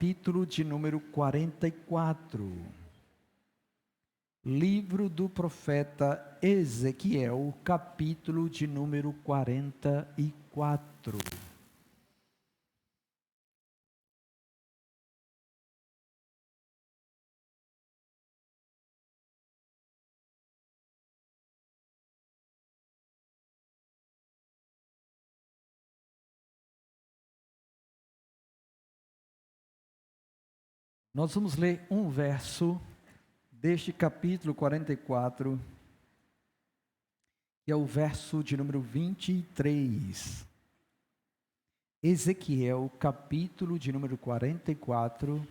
capítulo de número 44. Livro do profeta Ezequiel, capítulo de número 44. Nós vamos ler um verso deste capítulo 44, que é o verso de número 23. Ezequiel, capítulo de número 44,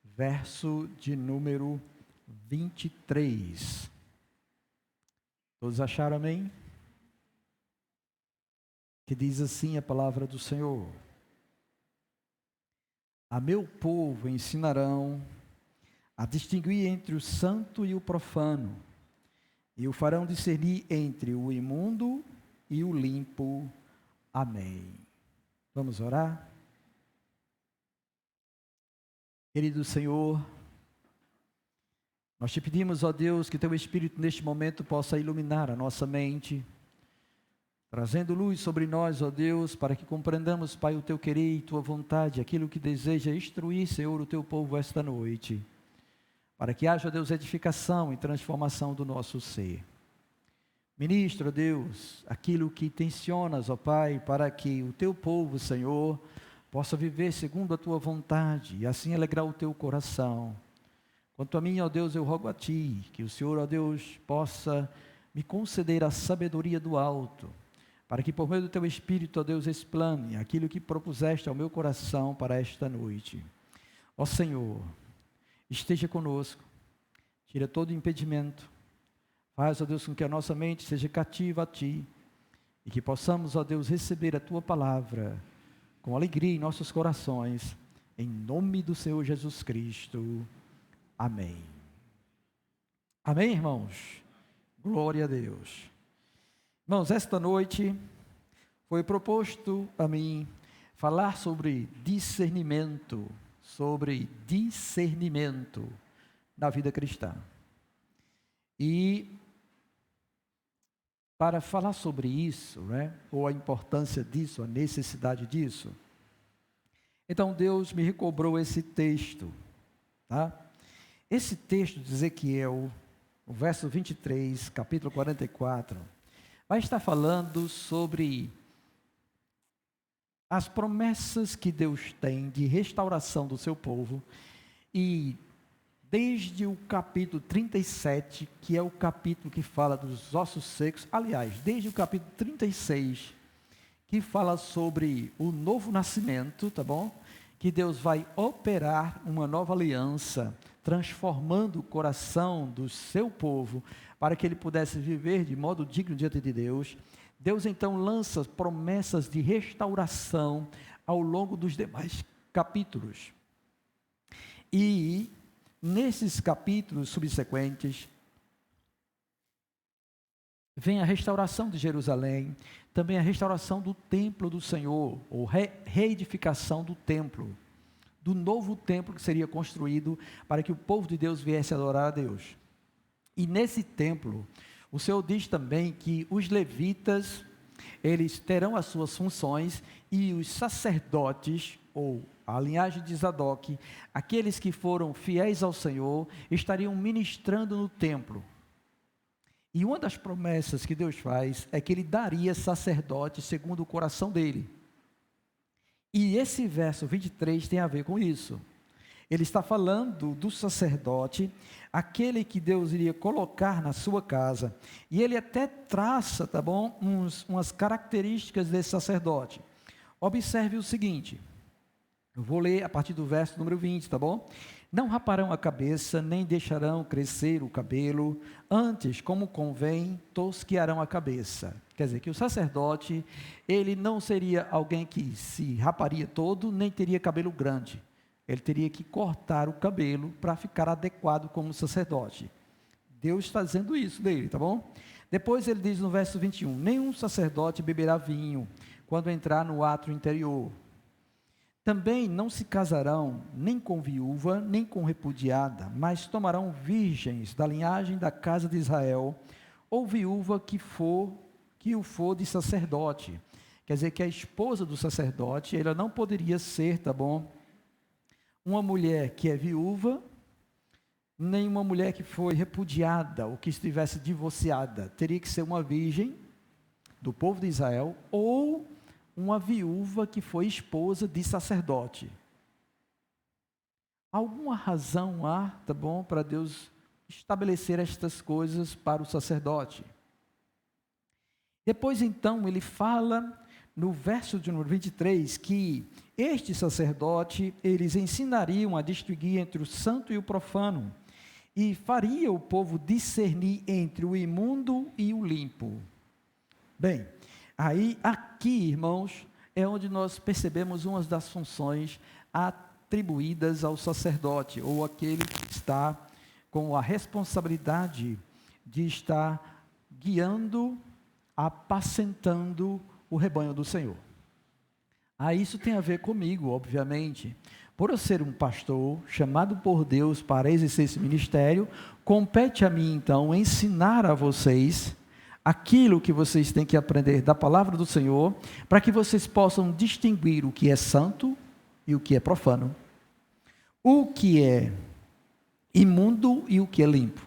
verso de número 23. Todos acharam, amém? Que diz assim a palavra do Senhor: a meu povo ensinarão a distinguir entre o santo e o profano, e o farão discernir entre o imundo e o limpo. Amém. Vamos orar? Querido Senhor, nós te pedimos, ó Deus, que teu Espírito neste momento possa iluminar a nossa mente, trazendo luz sobre nós, ó Deus, para que compreendamos, Pai, o teu querer e tua vontade, aquilo que deseja instruir, Senhor, o teu povo esta noite, para que haja, Deus, edificação e transformação do nosso ser. Ministra, Deus, aquilo que tensionas, ó Pai, para que o teu povo, Senhor, possa viver segundo a tua vontade e assim alegrar o teu coração. Quanto a mim, ó Deus, eu rogo a ti, que o Senhor, ó Deus, possa me conceder a sabedoria do alto, para que por meio do teu Espírito, ó Deus, explane aquilo que propuseste ao meu coração para esta noite. Ó Senhor, esteja conosco, tira todo impedimento, faz, ó Deus, com que a nossa mente seja cativa a ti, e que possamos, ó Deus, receber a tua palavra com alegria em nossos corações, em nome do Senhor Jesus Cristo. Amém. Amém, irmãos? Glória a Deus. Irmãos, esta noite foi proposto a mim falar sobre discernimento na vida cristã. E para falar sobre isso, ou a importância disso, a necessidade disso, então Deus me recobrou esse texto, tá? Esse texto de Ezequiel, o verso 23, capítulo 44, vai estar falando sobre as promessas que Deus tem de restauração do seu povo, e desde o capítulo 37, que é o capítulo que fala dos ossos secos, aliás, desde o capítulo 36, que fala sobre o novo nascimento, tá bom? Que Deus vai operar uma nova aliança, transformando o coração do seu povo, para que ele pudesse viver de modo digno diante de Deus. Deus então lança promessas de restauração ao longo dos demais capítulos. E nesses capítulos subsequentes, vem a restauração de Jerusalém, também a restauração do templo do Senhor, ou reedificação do templo, do novo templo que seria construído para que o povo de Deus viesse adorar a Deus. E nesse templo, o Senhor diz também que os levitas, eles terão as suas funções, e os sacerdotes, ou a linhagem de Zadok, aqueles que foram fiéis ao Senhor, estariam ministrando no templo. E uma das promessas que Deus faz é que Ele daria sacerdotes segundo o coração dele. E esse verso 23 tem a ver com isso. Ele está falando do sacerdote, aquele que Deus iria colocar na sua casa. E ele até traça, tá bom, umas características desse sacerdote. Observe o seguinte, eu vou ler a partir do verso número 20, tá bom? Não raparão a cabeça, nem deixarão crescer o cabelo, antes, como convém, tosquearão a cabeça. Quer dizer, que o sacerdote, ele não seria alguém que se raparia todo, nem teria cabelo grande. Ele teria que cortar o cabelo para ficar adequado como sacerdote. Deus está dizendo isso dele, tá bom? Depois ele diz no verso 21, nenhum sacerdote beberá vinho quando entrar no átrio interior. Também não se casarão nem com viúva, nem com repudiada, mas tomarão virgens da linhagem da casa de Israel, ou viúva que o for de sacerdote. Quer dizer que a esposa do sacerdote, ela não poderia ser, tá bom? Uma mulher que é viúva, nem uma mulher que foi repudiada, ou que estivesse divorciada. Teria que ser uma virgem do povo de Israel, ou uma viúva que foi esposa de sacerdote. Alguma razão há, tá bom, para Deus estabelecer estas coisas para o sacerdote. Depois então ele fala no verso de número 23 que este sacerdote, eles ensinariam a distinguir entre o santo e o profano, e faria o povo discernir entre o imundo e o limpo. Bem, aí aqui, irmãos, é onde nós percebemos uma das funções atribuídas ao sacerdote, ou aquele que está com a responsabilidade de estar guiando, apacentando o rebanho do Senhor. Isso tem a ver comigo, obviamente. Por eu ser um pastor chamado por Deus para exercer esse ministério, compete a mim então ensinar a vocês aquilo que vocês têm que aprender da palavra do Senhor, para que vocês possam distinguir o que é santo e o que é profano, o que é imundo e o que é limpo.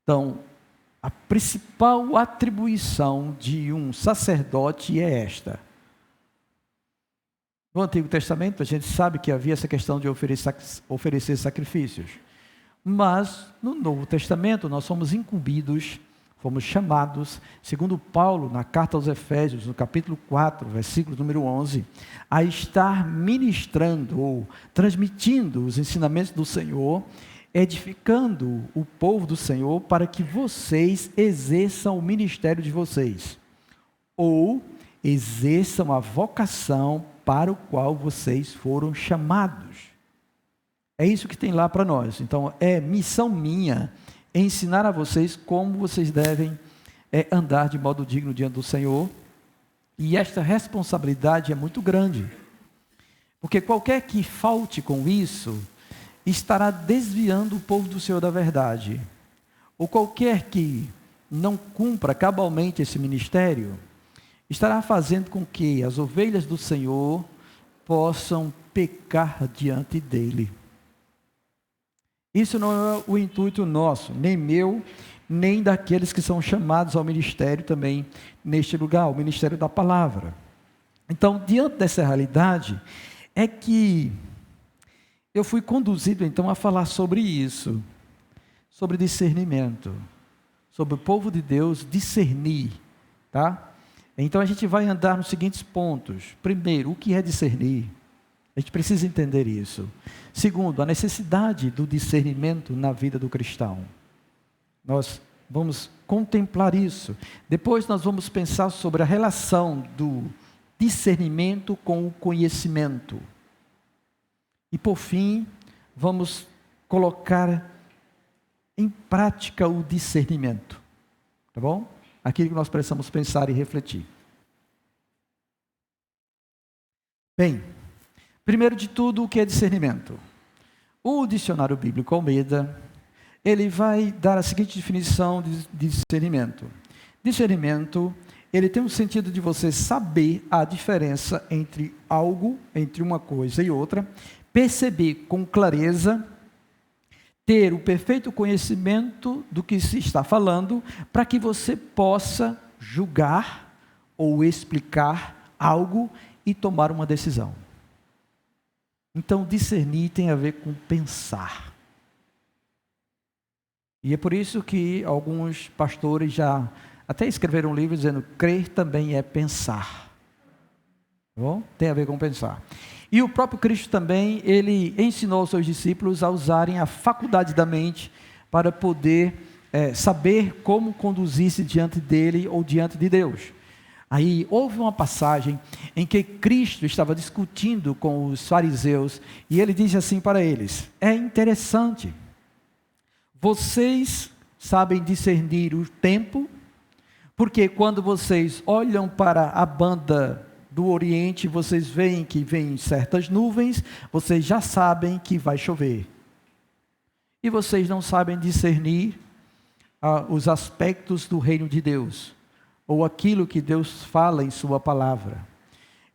Então, a principal atribuição de um sacerdote é esta. No Antigo Testamento, a gente sabe que havia essa questão de oferecer sacrifícios. Mas, no Novo Testamento, nós somos incumbidos, fomos chamados, segundo Paulo, na carta aos Efésios, no capítulo 4, versículo número 11, a estar ministrando ou transmitindo os ensinamentos do Senhor, edificando o povo do Senhor para que vocês exerçam o ministério de vocês, ou exerçam a vocação para o qual vocês foram chamados. É isso que tem lá para nós. Então, é missão minha ensinar a vocês como vocês devem andar de modo digno diante do Senhor, e esta responsabilidade é muito grande, porque qualquer que falte com isso, estará desviando o povo do Senhor da verdade, ou qualquer que não cumpra cabalmente esse ministério, estará fazendo com que as ovelhas do Senhor possam pecar diante dele. Isso não é o intuito nosso, nem meu, nem daqueles que são chamados ao ministério também neste lugar, o ministério da palavra. Então, diante dessa realidade, é que eu fui conduzido então a falar sobre isso, sobre discernimento, sobre o povo de Deus discernir, tá? Então a gente vai andar nos seguintes pontos. Primeiro, o que é discernir? A gente precisa entender isso. Segundo, a necessidade do discernimento na vida do cristão. Nós vamos contemplar isso. Depois nós vamos pensar sobre a relação do discernimento com o conhecimento. E por fim, vamos colocar em prática o discernimento. Tá bom? Aquilo que nós precisamos pensar e refletir. Bem, primeiro de tudo, o que é discernimento? O dicionário bíblico Almeida, ele vai dar a seguinte definição de discernimento. Discernimento, ele tem um sentido de você saber a diferença entre algo, entre uma coisa e outra, perceber com clareza, ter o perfeito conhecimento do que se está falando, para que você possa julgar ou explicar algo e tomar uma decisão. Então, discernir tem a ver com pensar. E é por isso que alguns pastores já até escreveram um livro dizendo: crer também é pensar. Tá bom? Tem a ver com pensar. E o próprio Cristo também, ele ensinou aos seus discípulos a usarem a faculdade da mente para poder saber como conduzir-se diante dele ou diante de Deus. Aí houve uma passagem em que Cristo estava discutindo com os fariseus e ele disse assim para eles: é interessante, vocês sabem discernir o tempo, porque quando vocês olham para a banda do Oriente, vocês veem que vem certas nuvens, vocês já sabem que vai chover. E vocês não sabem discernir os aspectos do reino de Deus, ou aquilo que Deus fala em sua palavra.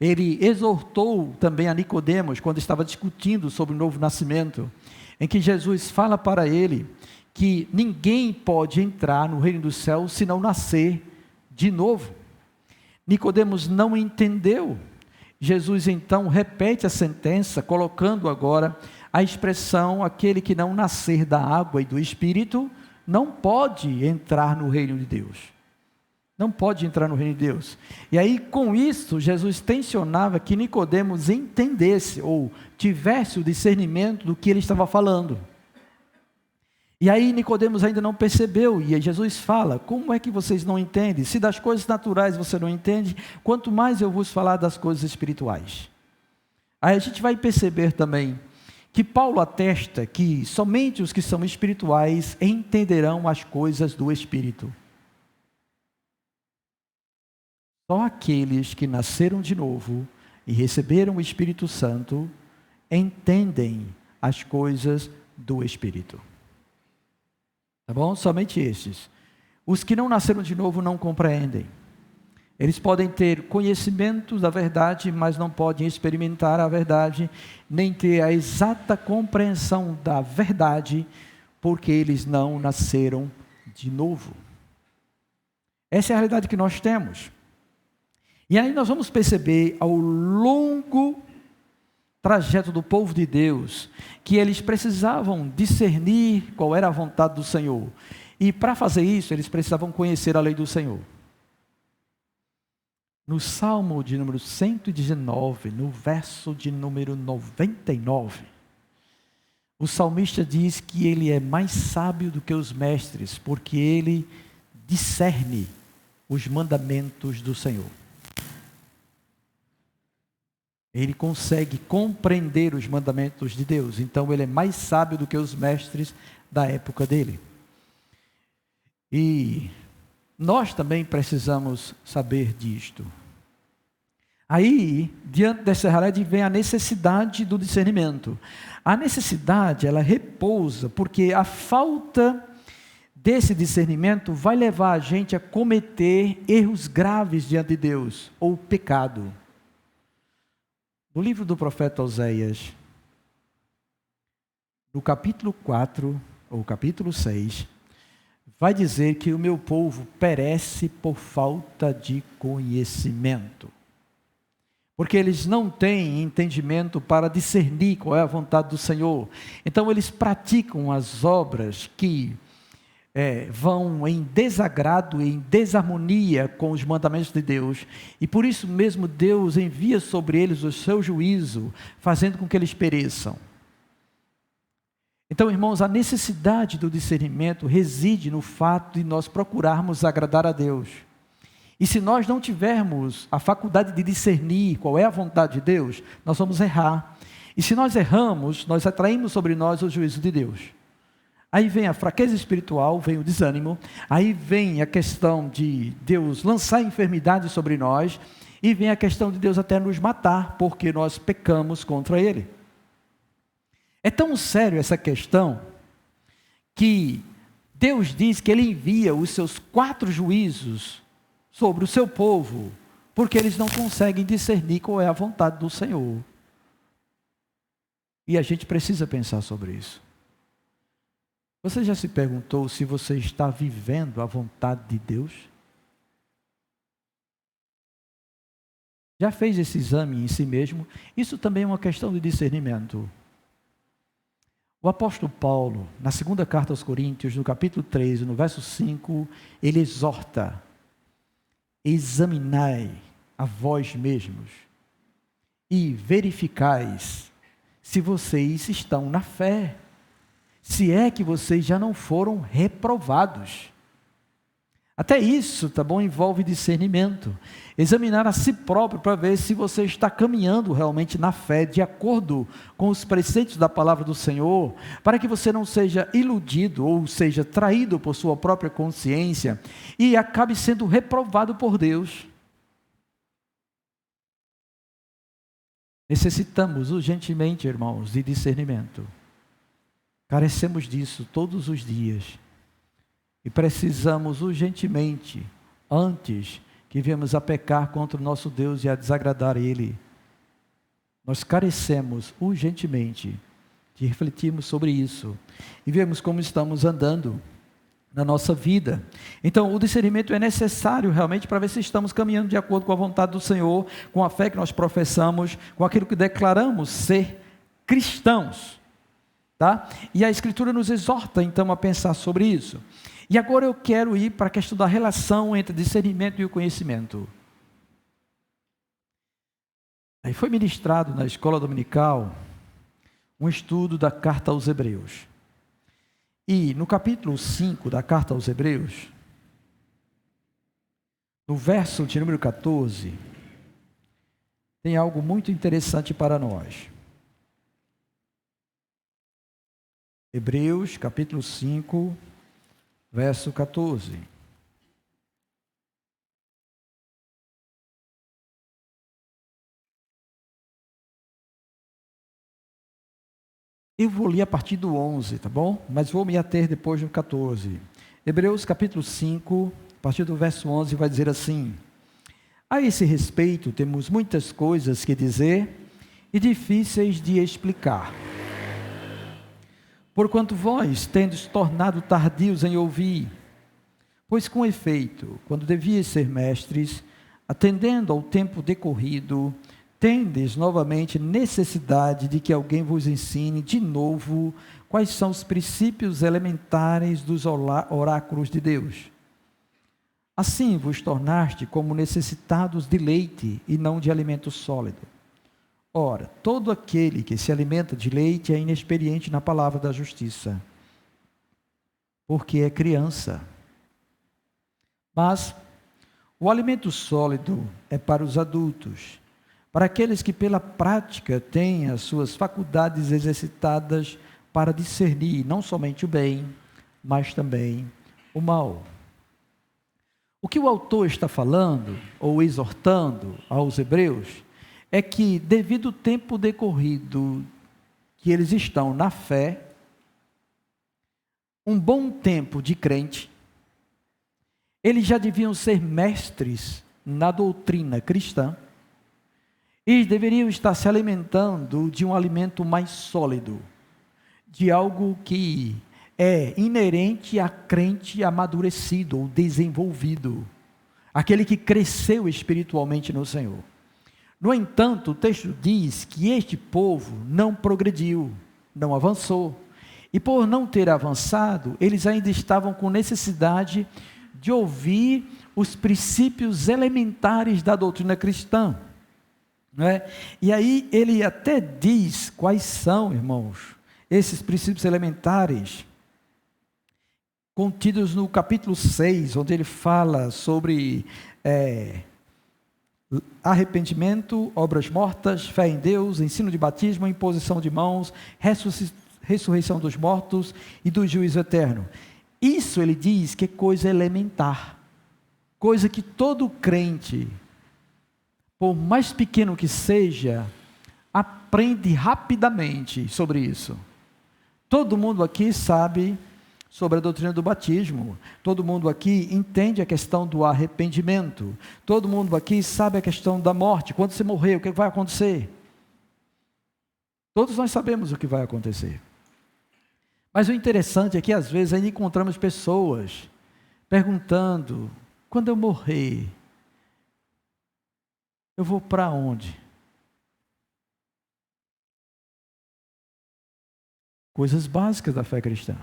Ele exortou também a Nicodemos, quando estava discutindo sobre o novo nascimento, em que Jesus fala para ele que ninguém pode entrar no reino dos céus se não nascer de novo. Nicodemos não entendeu. Jesus então repete a sentença, colocando agora a expressão: aquele que não nascer da água e do Espírito, não pode entrar no reino de Deus. Não pode entrar no reino de Deus. E aí, com isso, Jesus tensionava que Nicodemos entendesse, ou tivesse o discernimento do que ele estava falando. E aí Nicodemos ainda não percebeu, e aí Jesus fala: como é que vocês não entendem? Se das coisas naturais você não entende, quanto mais eu vos falar das coisas espirituais. Aí a gente vai perceber também que Paulo atesta que somente os que são espirituais entenderão as coisas do Espírito. Só aqueles que nasceram de novo e receberam o Espírito Santo entendem as coisas do Espírito. Tá bom? Somente estes. Os que não nasceram de novo não compreendem. Eles podem ter conhecimento da verdade, mas não podem experimentar a verdade, nem ter a exata compreensão da verdade, porque eles não nasceram de novo. Essa é a realidade que nós temos. E aí nós vamos perceber ao longo trajeto do povo de Deus, que eles precisavam discernir qual era a vontade do Senhor. E para fazer isso, eles precisavam conhecer a lei do Senhor. No Salmo de número 119, no verso de número 99, o salmista diz que ele é mais sábio do que os mestres, porque ele discerne os mandamentos do Senhor. Ele consegue compreender os mandamentos de Deus, então ele é mais sábio do que os mestres da época dele. E nós também precisamos saber disto. Aí, diante dessa realidade, vem a necessidade do discernimento. A necessidade, ela repousa, porque a falta desse discernimento vai levar a gente a cometer erros graves diante de Deus, ou pecado. No livro do profeta Oséias, no capítulo 4, ou capítulo 6, vai dizer que o meu povo perece por falta de conhecimento. Porque eles não têm entendimento para discernir qual é a vontade do Senhor. Então eles praticam as obras que vão em desagrado, em desarmonia com os mandamentos de Deus, e por isso mesmo Deus envia sobre eles o seu juízo, fazendo com que eles pereçam. Então, irmãos, a necessidade do discernimento reside no fato de nós procurarmos agradar a Deus. E se nós não tivermos a faculdade de discernir qual é a vontade de Deus, nós vamos errar. E se nós erramos, nós atraímos sobre nós o juízo de Deus. Aí vem a fraqueza espiritual, vem o desânimo, aí vem a questão de Deus lançar enfermidade sobre nós, e vem a questão de Deus até nos matar, porque nós pecamos contra Ele. É tão sério essa questão, que Deus diz que Ele envia os seus 4 juízos sobre o seu povo, porque eles não conseguem discernir qual é a vontade do Senhor. E a gente precisa pensar sobre isso. Você já se perguntou se você está vivendo a vontade de Deus? Já fez esse exame em si mesmo? Isso também é uma questão de discernimento. O apóstolo Paulo, na segunda carta aos Coríntios, no capítulo 13, no verso 5, ele exorta: examinai a vós mesmos e verificais se vocês estão na fé. Se é que vocês já não foram reprovados. Até isso, tá bom? Envolve discernimento. Examinar a si próprio para ver se você está caminhando realmente na fé, de acordo com os preceitos da palavra do Senhor, para que você não seja iludido ou seja traído por sua própria consciência e acabe sendo reprovado por Deus. Necessitamos urgentemente, irmãos, de discernimento. Carecemos disso todos os dias. E precisamos urgentemente, antes que venhamos a pecar contra o nosso Deus e a desagradar Ele, nós carecemos urgentemente de refletirmos sobre isso e vermos como estamos andando na nossa vida. Então, o discernimento é necessário realmente para ver se estamos caminhando de acordo com a vontade do Senhor, com a fé que nós professamos, com aquilo que declaramos ser cristãos, tá? E a Escritura nos exorta então a pensar sobre isso. E agora eu quero ir para a questão da relação entre discernimento e o conhecimento. Aí foi ministrado na escola dominical um estudo da carta aos Hebreus. E no capítulo 5 da carta aos Hebreus, no verso de número 14, tem algo muito interessante para nós. Hebreus capítulo 5, verso 14. Eu vou ler a partir do 11, tá bom? Mas vou me ater depois do 14. Hebreus capítulo 5, a partir do verso 11, vai dizer assim: a esse respeito temos muitas coisas que dizer e difíceis de explicar. Porquanto vós tendes tornado tardios em ouvir, pois com efeito, quando devias ser mestres, atendendo ao tempo decorrido, tendes novamente necessidade de que alguém vos ensine de novo quais são os princípios elementares dos oráculos de Deus. Assim vos tornaste como necessitados de leite e não de alimento sólido. Ora, todo aquele que se alimenta de leite é inexperiente na palavra da justiça, porque é criança. Mas o alimento sólido é para os adultos, para aqueles que pela prática têm as suas faculdades exercitadas para discernir não somente o bem, mas também o mal. O que o autor está falando, ou exortando aos hebreus, é que devido ao tempo decorrido que eles estão na fé, um bom tempo de crente, eles já deviam ser mestres na doutrina cristã, eles deveriam estar se alimentando de um alimento mais sólido, de algo que é inerente a crente amadurecido ou desenvolvido, aquele que cresceu espiritualmente no Senhor. No entanto, o texto diz que este povo não progrediu, não avançou, e por não ter avançado, eles ainda estavam com necessidade de ouvir os princípios elementares da doutrina cristã. Não é? E aí ele até diz quais são, irmãos, esses princípios elementares, contidos no capítulo 6, onde ele fala sobre arrependimento, obras mortas, fé em Deus, ensino de batismo, imposição de mãos, ressurreição dos mortos e do juízo eterno. Isso ele diz que é coisa elementar, coisa que todo crente, por mais pequeno que seja, aprende rapidamente sobre isso. Todo mundo aqui sabe sobre a doutrina do batismo, todo mundo aqui entende a questão do arrependimento, todo mundo aqui sabe a questão da morte, quando você morrer, o que vai acontecer? Todos nós sabemos o que vai acontecer. Mas o interessante é que às vezes ainda encontramos pessoas perguntando: quando eu morrer, eu vou para onde? Coisas básicas da fé cristã.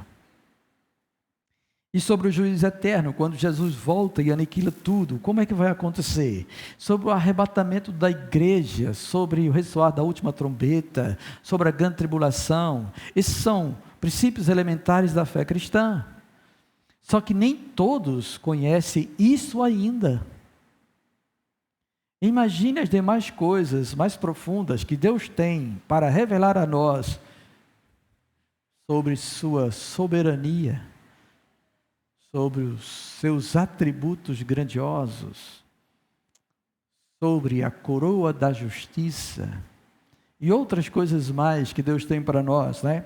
E sobre o juízo eterno, quando Jesus volta e aniquila tudo, como é que vai acontecer? Sobre o arrebatamento da igreja, sobre o ressoar da última trombeta, sobre a grande tribulação. Esses são princípios elementares da fé cristã. Só que nem todos conhecem isso ainda. Imagine as demais coisas mais profundas que Deus tem para revelar a nós sobre sua soberania, sobre os seus atributos grandiosos, sobre a coroa da justiça, e outras coisas mais que Deus tem para nós, né?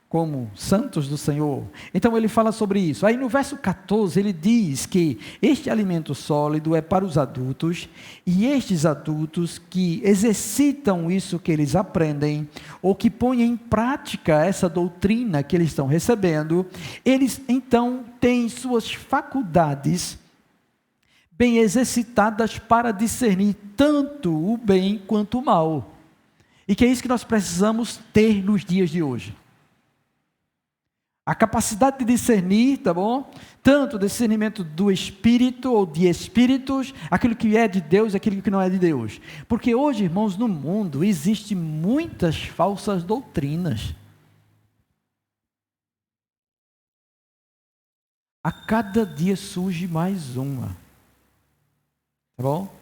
Como santos do Senhor. Então ele fala sobre isso. Aí no verso 14 ele diz que este alimento sólido é para os adultos, e estes adultos que exercitam isso que eles aprendem, ou que põem em prática essa doutrina que eles estão recebendo, eles então têm suas faculdades bem exercitadas para discernir tanto o bem quanto o mal. E que é isso que nós precisamos ter nos dias de hoje. A capacidade de discernir, tá bom? Tanto o discernimento do espírito ou de espíritos, aquilo que é de Deus e aquilo que não é de Deus. Porque hoje, irmãos, no mundo existem muitas falsas doutrinas. A cada dia surge mais uma. Tá bom?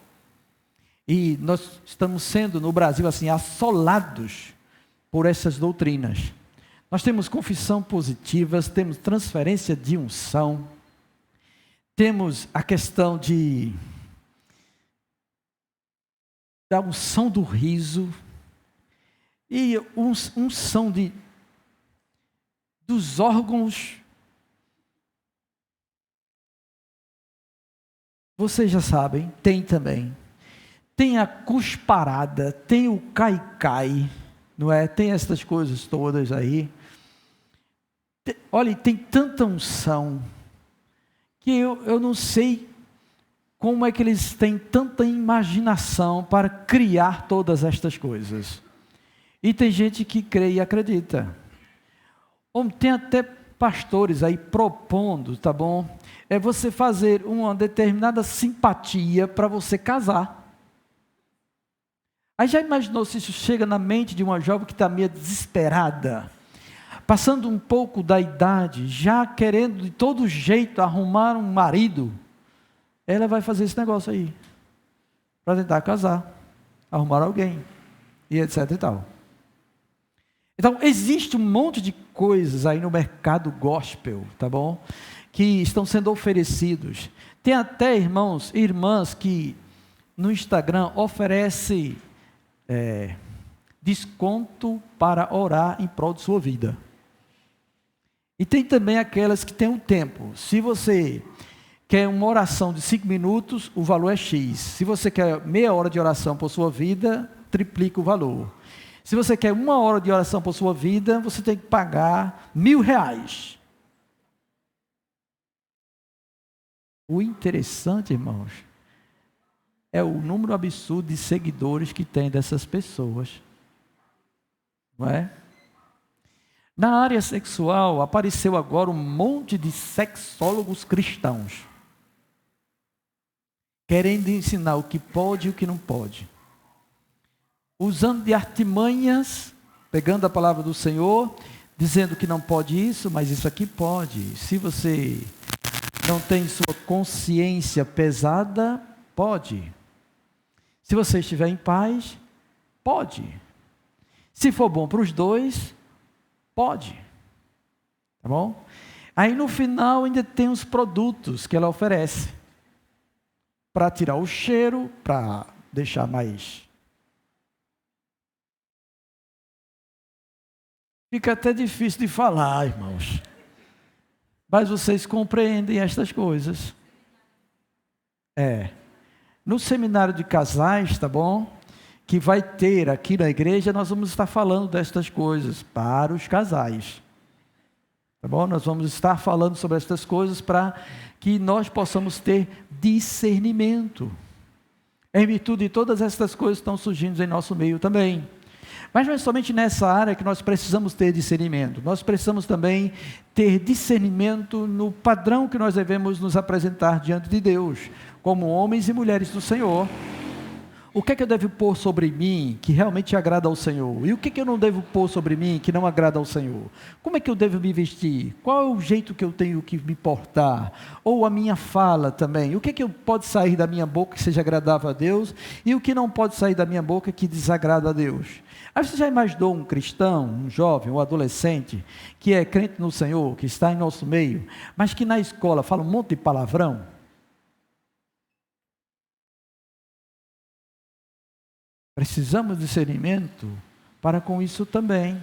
E nós estamos sendo, no Brasil, assim, assolados por essas doutrinas. Nós temos confissão positivas, temos transferência de unção, temos a questão da unção do riso, e unção dos órgãos. Vocês já sabem, tem também. Tem a cusparada, tem o cai-cai, não é? Tem essas coisas todas aí. Olha, tem tanta unção, que eu não sei como é que eles têm tanta imaginação para criar todas estas coisas. E tem gente que crê e acredita. Tem até pastores aí propondo, tá bom? É você fazer uma determinada simpatia para você casar. Aí já imaginou se isso chega na mente de uma jovem que está meio desesperada, passando um pouco da idade, já querendo de todo jeito arrumar um marido, ela vai fazer esse negócio aí, para tentar casar, arrumar alguém, e etc e tal. Então, existe um monte de coisas aí no mercado gospel, tá bom? Que estão sendo oferecidos. Tem até irmãos e irmãs que no Instagram oferecem desconto para orar em prol de sua vida. E tem também aquelas que têm um tempo. Se você quer uma oração de 5 minutos, o valor é X. Se você quer meia hora de oração por sua vida, triplica o valor. Se você quer 1 hora de oração por sua vida, você tem que pagar R$1.000. O interessante, irmãos, é o número absurdo de seguidores que tem dessas pessoas. Não é? Na área sexual, apareceu agora um monte de sexólogos cristãos, querendo ensinar o que pode e o que não pode, usando de artimanhas, pegando a palavra do Senhor, dizendo que não pode isso, mas isso aqui pode. Se você não tem sua consciência pesada, pode. Se você estiver em paz, pode. Se for bom para os dois, pode. Tá bom? Aí no final ainda tem os produtos que ela oferece, para tirar o cheiro, para deixar mais... Fica até difícil de falar, irmãos. Mas vocês compreendem estas coisas. No seminário de casais, tá bom? Que vai ter aqui na igreja, nós vamos estar falando destas coisas para os casais. Tá bom? Nós vamos estar falando sobre estas coisas para que nós possamos ter discernimento. Em virtude de todas estas coisas que estão surgindo em nosso meio também. Mas não é somente nessa área que nós precisamos ter discernimento. Nós precisamos também ter discernimento no padrão que nós devemos nos apresentar diante de Deus, como homens e mulheres do Senhor. O que é que eu devo pôr sobre mim que realmente agrada ao Senhor? E o que é que eu não devo pôr sobre mim que não agrada ao Senhor? Como é que eu devo me vestir? Qual é o jeito que eu tenho que me portar? Ou a minha fala também? O que é que pode sair da minha boca que seja agradável a Deus? E o que não pode sair da minha boca que desagrada a Deus? Aí você já imaginou um cristão, um jovem, um adolescente, que é crente no Senhor, que está em nosso meio, mas que na escola fala um monte de palavrão? Precisamos de discernimento para com isso também.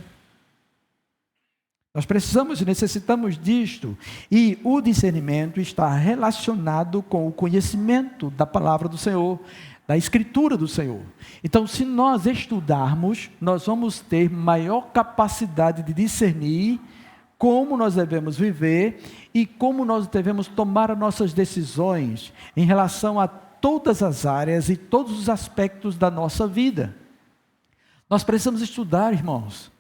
Nós precisamos e necessitamos disto, e o discernimento está relacionado com o conhecimento da palavra do Senhor, da Escritura do Senhor. Então, se nós estudarmos, nós vamos ter maior capacidade de discernir como nós devemos viver e como nós devemos tomar as nossas decisões em relação a todas as áreas e todos os aspectos da nossa vida. Nós precisamos estudar, irmãos.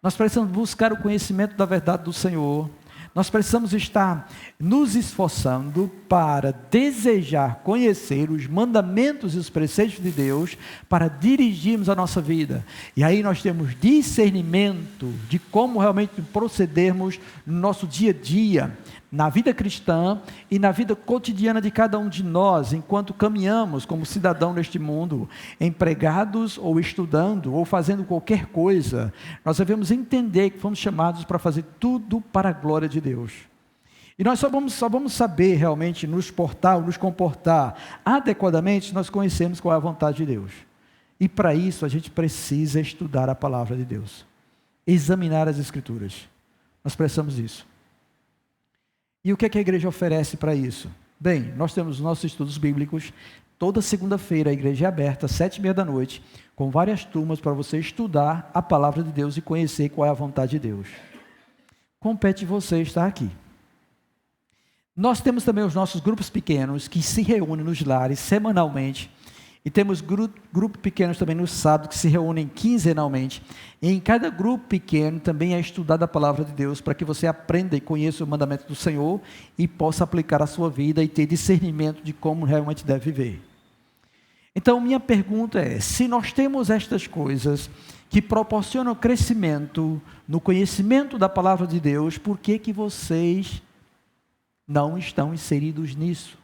Nós precisamos buscar o conhecimento da verdade do Senhor. Nós precisamos estar nos esforçando para desejar conhecer os mandamentos e os preceitos de Deus para dirigirmos a nossa vida. E aí nós temos discernimento de como realmente procedermos no nosso dia a dia, na vida cristã e na vida cotidiana de cada um de nós, enquanto caminhamos como cidadão neste mundo, empregados ou estudando ou fazendo qualquer coisa. Nós devemos entender que fomos chamados para fazer tudo para a glória de Deus. E nós só vamos saber realmente nos portar, nos comportar adequadamente se nós conhecemos qual é a vontade de Deus. E para isso a gente precisa estudar a palavra de Deus, examinar as Escrituras. Nós precisamos disso. E o que é que a igreja oferece para isso? Bem, nós temos nossos estudos bíblicos. Toda segunda-feira a igreja é aberta, 7h30, com várias turmas para você estudar a palavra de Deus e conhecer qual é a vontade de Deus. Compete você estar aqui. Nós temos também os nossos grupos pequenos, que se reúnem nos lares semanalmente. E temos grupos pequenos também no sábado, que se reúnem quinzenalmente. E em cada grupo pequeno também é estudada a palavra de Deus, para que você aprenda e conheça o mandamento do Senhor e possa aplicar a sua vida e ter discernimento de como realmente deve viver. Então, minha pergunta é, se nós temos estas coisas que proporcionam crescimento no conhecimento da palavra de Deus, por que que vocês não estão inseridos nisso?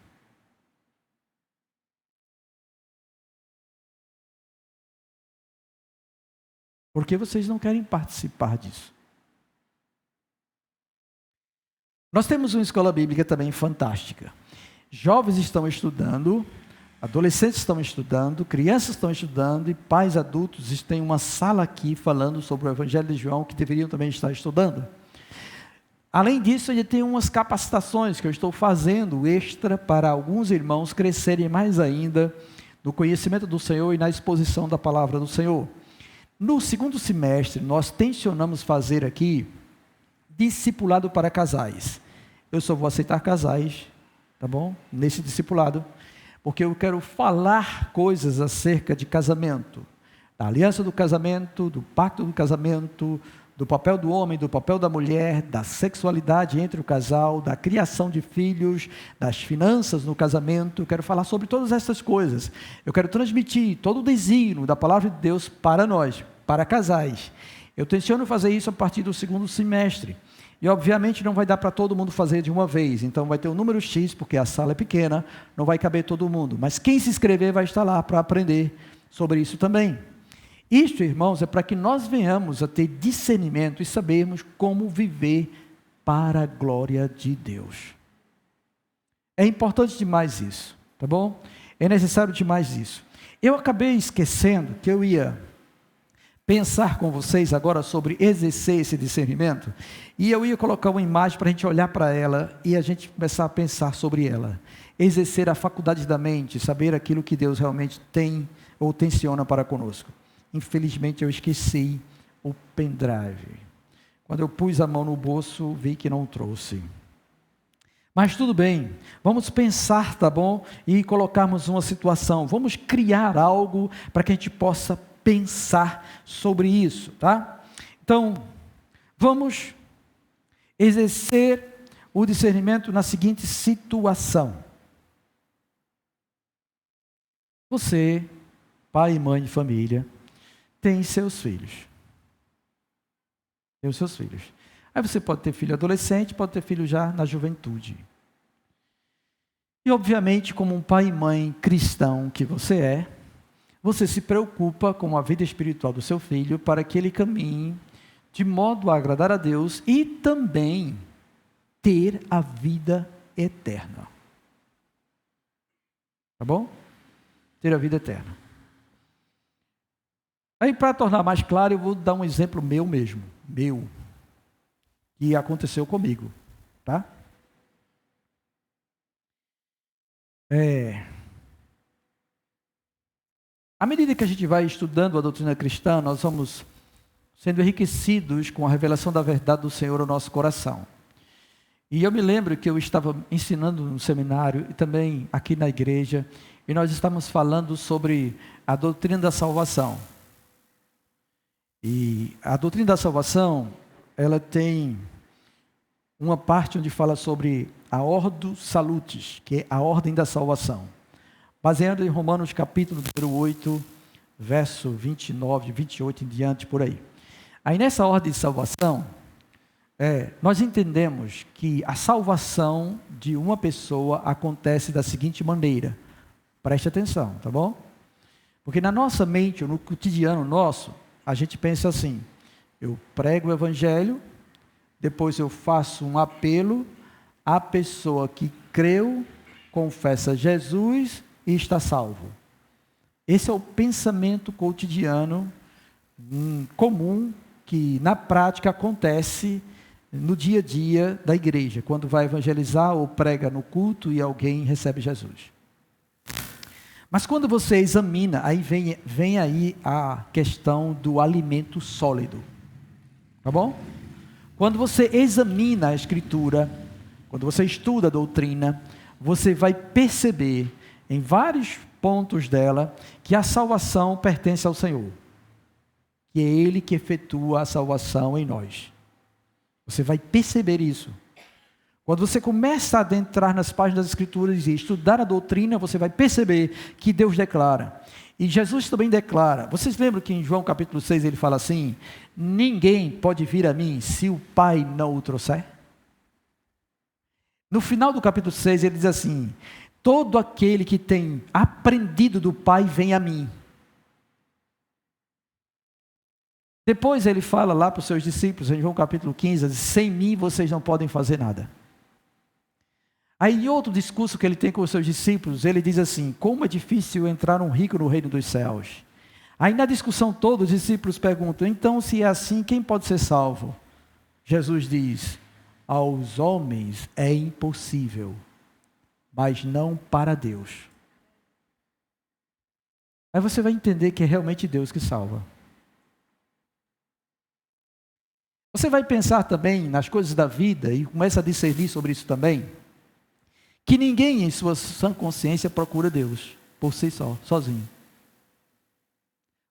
Porque vocês não querem participar disso. Nós temos uma escola bíblica também fantástica. Jovens estão estudando, adolescentes estão estudando, crianças estão estudando e pais adultos têm uma sala aqui falando sobre o Evangelho de João que deveriam também estar estudando. Além disso, ele tem umas capacitações que eu estou fazendo extra para alguns irmãos crescerem mais ainda no conhecimento do Senhor e na exposição da palavra do Senhor. No segundo semestre, nós tensionamos fazer aqui discipulado para casais. Eu só vou aceitar casais, tá bom? Nesse discipulado, porque eu quero falar coisas acerca de casamento, da aliança do casamento, do pacto do casamento, do papel do homem, do papel da mulher, da sexualidade entre o casal, da criação de filhos, das finanças no casamento. Eu quero falar sobre todas essas coisas. Eu quero transmitir todo o desígnio da palavra de Deus para nós, para casais. Eu tenciono fazer isso a partir do segundo semestre. E obviamente não vai dar para todo mundo fazer de uma vez. Então vai ter um número X, porque a sala é pequena, não vai caber todo mundo. Mas quem se inscrever vai estar lá para aprender sobre isso também. Isto, irmãos, é para que nós venhamos a ter discernimento e sabermos como viver para a glória de Deus. É importante demais isso, tá bom? É necessário demais isso. Eu acabei esquecendo que eu ia pensar com vocês agora sobre exercer esse discernimento, e eu ia colocar uma imagem para a gente olhar para ela e a gente começar a pensar sobre ela. Exercer a faculdade da mente, saber aquilo que Deus realmente tem ou tenciona para conosco. Infelizmente eu esqueci o pendrive. Quando eu pus a mão no bolso, vi que não trouxe. Mas tudo bem, vamos pensar, tá bom? E colocarmos uma situação, vamos criar algo para que a gente possa pensar sobre isso, tá? Então, vamos exercer o discernimento na seguinte situação. Você, pai e mãe de família, tem seus filhos. Tem os seus filhos. Aí você pode ter filho adolescente, pode ter filho já na juventude. E obviamente, como um pai e mãe cristão que você se preocupa com a vida espiritual do seu filho para que ele caminhe de modo a agradar a Deus e também ter a vida eterna. Tá bom? Ter a vida eterna. Aí, para tornar mais claro, eu vou dar um exemplo meu mesmo, que aconteceu comigo, tá? À medida que a gente vai estudando a doutrina cristã, nós vamos sendo enriquecidos com a revelação da verdade do Senhor ao nosso coração. E eu me lembro que eu estava ensinando no seminário e também aqui na igreja, e nós estávamos falando sobre a doutrina da salvação. E a doutrina da salvação, ela tem uma parte onde fala sobre a Ordo Salutis, que é a ordem da salvação. Baseado em Romanos capítulo número 8, verso 29, 28 em diante, por aí. Aí nessa ordem de salvação, nós entendemos que a salvação de uma pessoa acontece da seguinte maneira. Preste atenção, tá bom? Porque na nossa mente, no cotidiano nosso, a gente pensa assim: eu prego o evangelho, depois eu faço um apelo, a pessoa que creu, confessa Jesus e está salvo. Esse é o pensamento cotidiano comum que na prática acontece no dia a dia da igreja, quando vai evangelizar ou prega no culto e alguém recebe Jesus. Mas quando você examina, aí vem aí a questão do alimento sólido, tá bom? Quando você examina a Escritura, quando você estuda a doutrina, você vai perceber em vários pontos dela que a salvação pertence ao Senhor, que é Ele que efetua a salvação em nós. Você vai perceber isso. Quando você começa a adentrar nas páginas das Escrituras e estudar a doutrina, você vai perceber que Deus declara. E Jesus também declara. Vocês lembram que em João capítulo 6 ele fala assim: ninguém pode vir a mim se o Pai não o trouxer? No final do capítulo 6 ele diz assim: todo aquele que tem aprendido do Pai vem a mim. Depois ele fala lá para os seus discípulos, em João capítulo 15, diz, sem mim vocês não podem fazer nada. Aí em outro discurso que ele tem com os seus discípulos, ele diz assim: como é difícil entrar um rico no reino dos céus. Aí na discussão toda os discípulos perguntam: então se é assim, quem pode ser salvo? Jesus diz: aos homens é impossível, mas não para Deus. Aí você vai entender que é realmente Deus que salva. Você vai pensar também nas coisas da vida e começa a discernir sobre isso também, que ninguém em sua sã consciência procura Deus por si só, sozinho.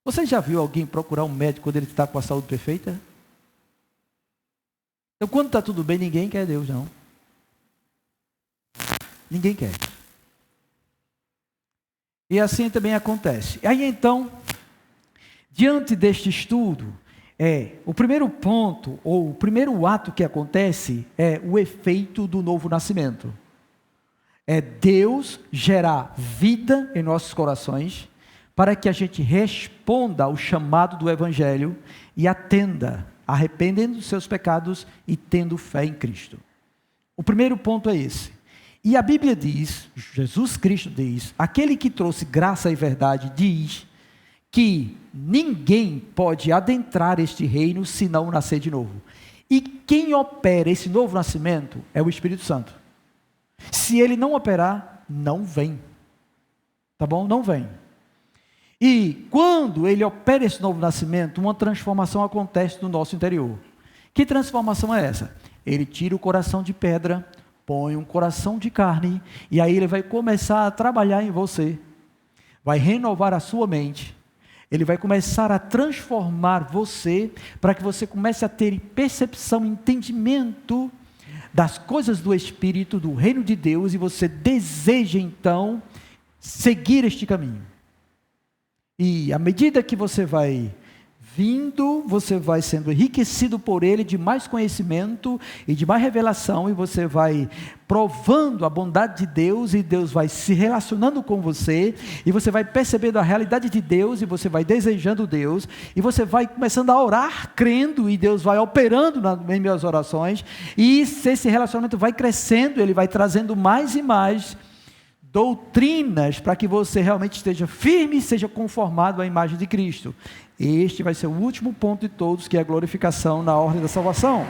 Você já viu alguém procurar um médico quando ele está com a saúde perfeita? Então quando está tudo bem, ninguém quer Deus, não. Ninguém quer. E assim também acontece. Aí então, diante deste estudo, o primeiro ponto, ou o primeiro ato que acontece é o efeito do novo nascimento. É Deus gerar vida em nossos corações, para que a gente responda ao chamado do Evangelho e atenda, arrependendo dos seus pecados e tendo fé em Cristo. O primeiro ponto é esse. E a Bíblia diz, Jesus Cristo diz, aquele que trouxe graça e verdade diz que ninguém pode adentrar este reino se não nascer de novo. E quem opera esse novo nascimento é o Espírito Santo. Se ele não operar, não vem. Tá bom? Não vem. E quando ele opera esse novo nascimento, uma transformação acontece no nosso interior. Que transformação é essa? Ele tira o coração de pedra, põe um coração de carne, e aí ele vai começar a trabalhar em você. Vai renovar a sua mente. Ele vai começar a transformar você, para que você comece a ter percepção, entendimento das coisas do Espírito, do reino de Deus, e você deseja então seguir este caminho. E à medida que você vai vindo, você vai sendo enriquecido por ele de mais conhecimento e de mais revelação, e você vai provando a bondade de Deus, e Deus vai se relacionando com você, e você vai percebendo a realidade de Deus, e você vai desejando Deus, e você vai começando a orar, crendo, e Deus vai operando em minhas orações, e esse relacionamento vai crescendo, ele vai trazendo mais e mais doutrinas para que você realmente esteja firme e seja conformado à imagem de Cristo. Este vai ser o último ponto de todos, que é a glorificação na ordem da salvação.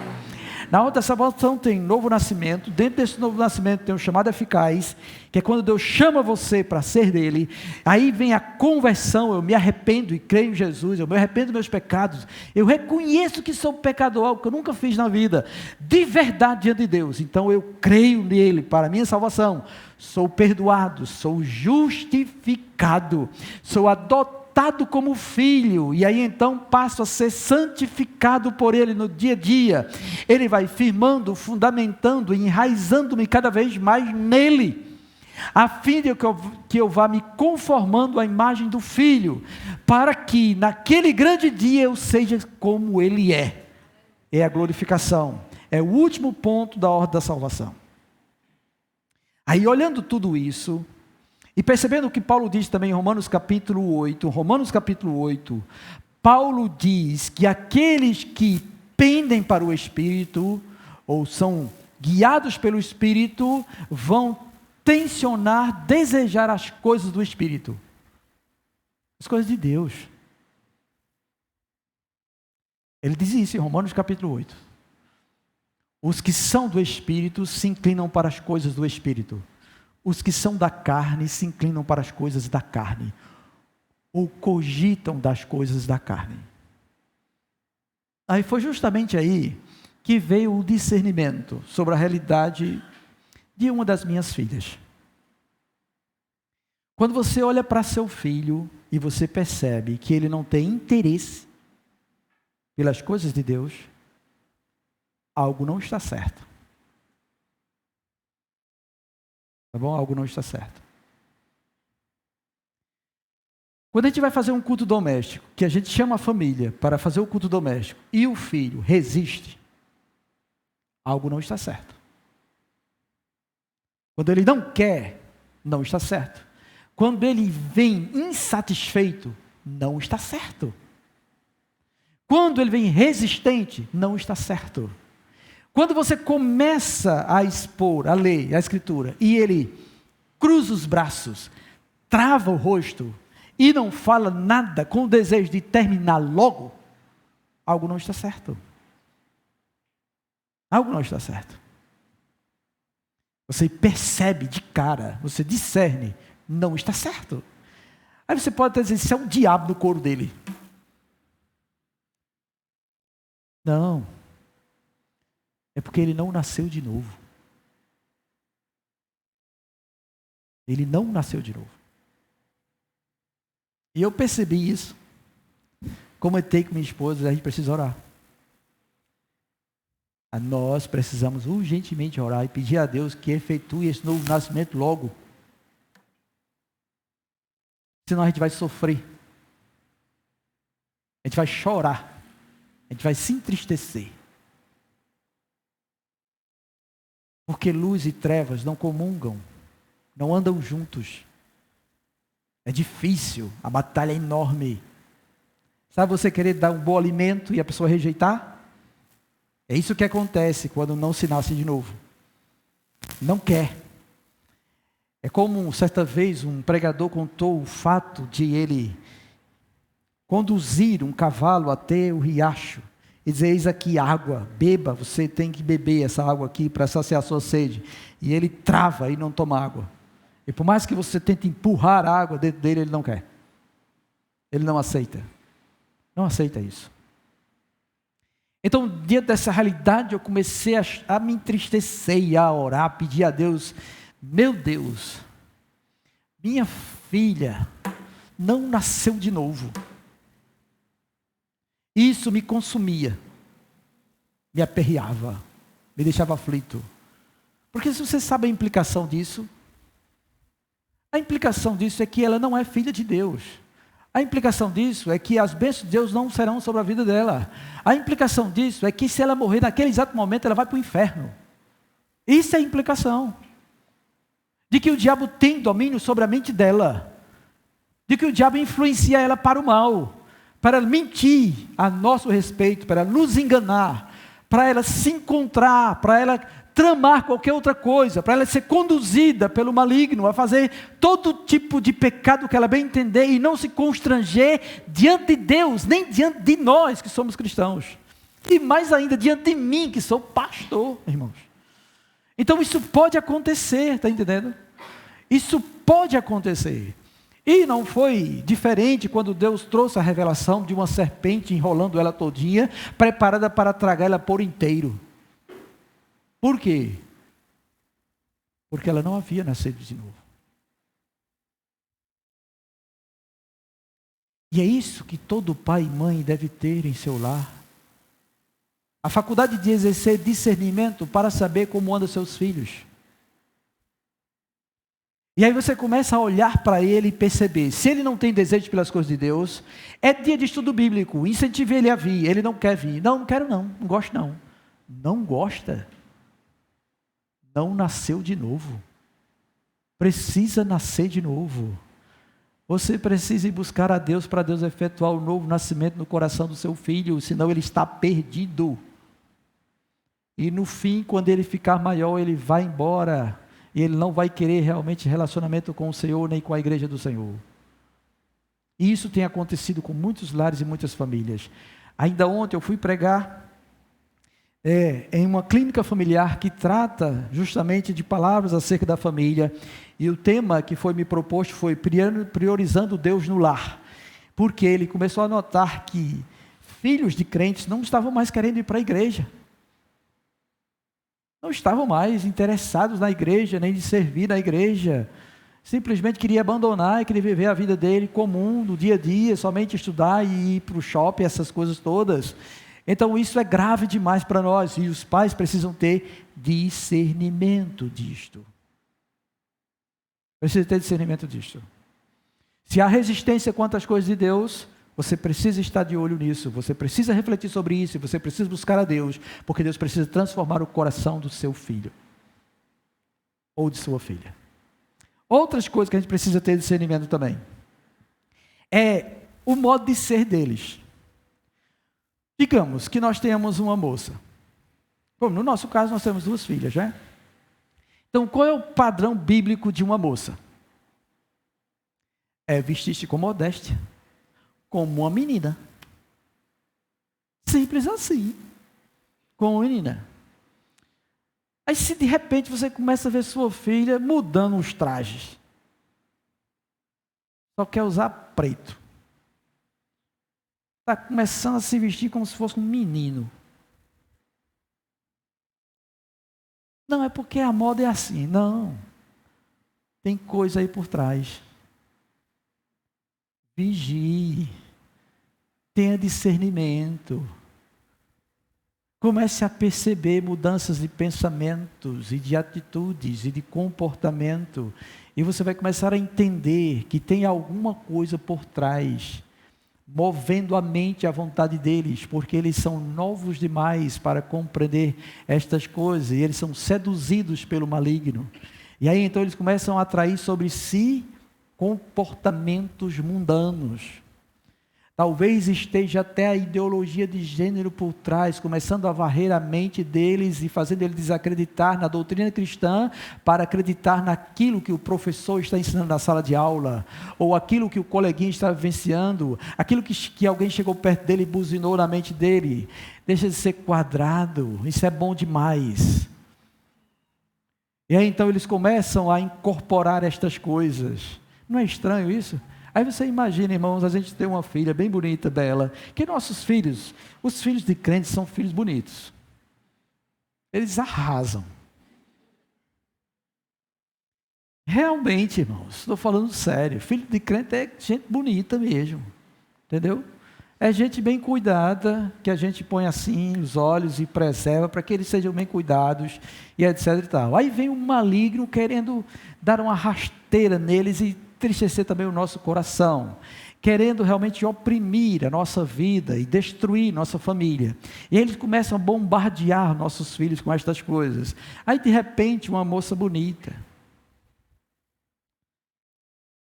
Na ordem da salvação tem novo nascimento. Dentro desse novo nascimento tem um chamado eficaz, que é quando Deus chama você para ser dele. Aí vem a conversão, eu me arrependo e creio em Jesus, eu me arrependo dos meus pecados, eu reconheço que sou pecador, algo que eu nunca fiz na vida, de verdade diante de Deus. Então eu creio nele para a minha salvação, sou perdoado, sou justificado, sou adotado como filho, e aí então passo a ser santificado por ele no dia a dia. Ele vai firmando, fundamentando, enraizando-me cada vez mais nele, a fim de que eu vá me conformando à imagem do filho, para que naquele grande dia eu seja como ele é. É a glorificação, é o último ponto da ordem da salvação. Aí olhando tudo isso, e percebendo o que Paulo diz também em Romanos capítulo 8, Paulo diz que aqueles que pendem para o Espírito, ou são guiados pelo Espírito, vão tensionar, desejar as coisas do Espírito, as coisas de Deus. Ele diz isso em Romanos capítulo 8. Os que são do Espírito se inclinam para as coisas do Espírito. Os que são da carne se inclinam para as coisas da carne, ou cogitam das coisas da carne. Aí foi justamente aí que veio o discernimento sobre a realidade de uma das minhas filhas. Quando você olha para seu filho e você percebe que ele não tem interesse pelas coisas de Deus, algo não está certo. Tá bom? Algo não está certo. Quando a gente vai fazer um culto doméstico, que a gente chama a família para fazer o culto doméstico, e o filho resiste, algo não está certo. Quando ele não quer, não está certo. Quando ele vem insatisfeito, não está certo. Quando ele vem resistente, não está certo. Quando você começa a expor a lei, a escritura, e ele cruza os braços, trava o rosto, e não fala nada com o desejo de terminar logo, algo não está certo. Algo não está certo. Você percebe de cara, você discerne, não está certo. Aí você pode até dizer, isso é um diabo no couro dele. Não. É porque ele não nasceu de novo. Ele não nasceu de novo. E eu percebi isso. Comentei com minha esposa, a gente precisa orar. Nós precisamos urgentemente orar e pedir a Deus que efetue esse novo nascimento logo. Senão a gente vai sofrer. A gente vai chorar. A gente vai se entristecer. Porque luz e trevas não comungam, não andam juntos. É difícil, a batalha é enorme. Sabe você querer dar um bom alimento e a pessoa rejeitar? É isso que acontece quando não se nasce de novo. Não quer. É como certa vez um pregador contou o fato de ele conduzir um cavalo até o riacho. E dizer, eis aqui água, beba, você tem que beber essa água aqui para saciar a sua sede. E ele trava e não toma água. E por mais que você tente empurrar a água dentro dele, ele não quer. Ele não aceita. Não aceita isso. Então, diante dessa realidade, eu comecei a me entristecer e a orar, a pedir a Deus, meu Deus, minha filha não nasceu de novo. Isso me consumia, me aperreava, me deixava aflito. Porque se você sabe a implicação disso, a implicação disso é que ela não é filha de Deus. A implicação disso é que as bênçãos de Deus não serão sobre a vida dela. A implicação disso é que se ela morrer naquele exato momento, ela vai para o inferno. Isso é a implicação. De que o diabo tem domínio sobre a mente dela. De que o diabo influencia ela para o mal. Para mentir a nosso respeito, para nos enganar, para ela se encontrar, para ela tramar qualquer outra coisa, para ela ser conduzida pelo maligno a fazer todo tipo de pecado que ela bem entender e não se constranger diante de Deus, nem diante de nós que somos cristãos, e mais ainda diante de mim que sou pastor, irmãos. Então isso pode acontecer, está entendendo? Isso pode acontecer. E não foi diferente quando Deus trouxe a revelação de uma serpente enrolando ela todinha, preparada para tragar ela por inteiro. Por quê? Porque ela não havia nascido de novo. E é isso que todo pai e mãe deve ter em seu lar. A faculdade de exercer discernimento para saber como andam seus filhos. E aí você começa a olhar para ele e perceber, se ele não tem desejo pelas coisas de Deus, é dia de estudo bíblico, incentive ele a vir, ele não quer vir. Não quero não gosto não. Não gosta. Não nasceu de novo. Precisa nascer de novo. Você precisa ir buscar a Deus para Deus efetuar o novo nascimento no coração do seu filho, senão ele está perdido. E no fim, quando ele ficar maior, ele vai embora. E ele não vai querer realmente relacionamento com o Senhor, nem com a igreja do Senhor. E isso tem acontecido com muitos lares e muitas famílias. Ainda ontem eu fui pregar em uma clínica familiar que trata justamente de palavras acerca da família. E o tema que foi me proposto foi priorizando Deus no lar. Porque ele começou a notar que filhos de crentes não estavam mais querendo ir para a igreja. Não estavam mais interessados na igreja, nem de servir na igreja. Simplesmente queria abandonar e queria viver a vida dele comum, do dia a dia, somente estudar e ir para o shopping, essas coisas todas. Então isso é grave demais para nós, e os pais precisam ter discernimento disto. Precisa ter discernimento disto. Se há resistência quanto às coisas de Deus, você precisa estar de olho nisso, você precisa refletir sobre isso, você precisa buscar a Deus, porque Deus precisa transformar o coração do seu filho, ou de sua filha. Outras coisas que a gente precisa ter discernimento também, é o modo de ser deles. Digamos que nós tenhamos uma moça, como no nosso caso nós temos 2 filhas, né? Então qual é o padrão bíblico de uma moça? É vestir-se com modéstia, como uma menina. Simples assim. Como uma menina. Aí se de repente você começa a ver sua filha mudando os trajes. Só quer usar preto. Está começando a se vestir como se fosse um menino. Não, é porque a moda é assim. Não. Tem coisa aí por trás. Vigie. Tenha discernimento. Comece a perceber mudanças de pensamentos e de atitudes e de comportamento. E você vai começar a entender que tem alguma coisa por trás, movendo a mente à vontade deles, porque eles são novos demais para compreender estas coisas, e eles são seduzidos pelo maligno. E aí então eles começam a atrair sobre si comportamentos mundanos. Talvez esteja até a ideologia de gênero por trás, começando a varrer a mente deles e fazendo eles desacreditar na doutrina cristã para acreditar naquilo que o professor está ensinando na sala de aula, ou aquilo que o coleguinha está vivenciando, aquilo que alguém chegou perto dele e buzinou na mente dele. Deixa de ser quadrado, isso é bom demais. E aí então eles começam a incorporar estas coisas. Não é estranho isso? Aí você imagina, irmãos, a gente tem uma filha bem bonita dela, que nossos filhos, os filhos de crentes são filhos bonitos. Eles arrasam. Realmente, irmãos, estou falando sério, filho de crente é gente bonita mesmo, entendeu? É gente bem cuidada, que a gente põe assim os olhos e preserva para que eles sejam bem cuidados e etc e tal. Aí vem um maligno querendo dar uma rasteira neles e entristecer também o nosso coração, querendo realmente oprimir a nossa vida e destruir nossa família. E eles começam a bombardear nossos filhos com estas coisas. Aí de repente uma moça bonita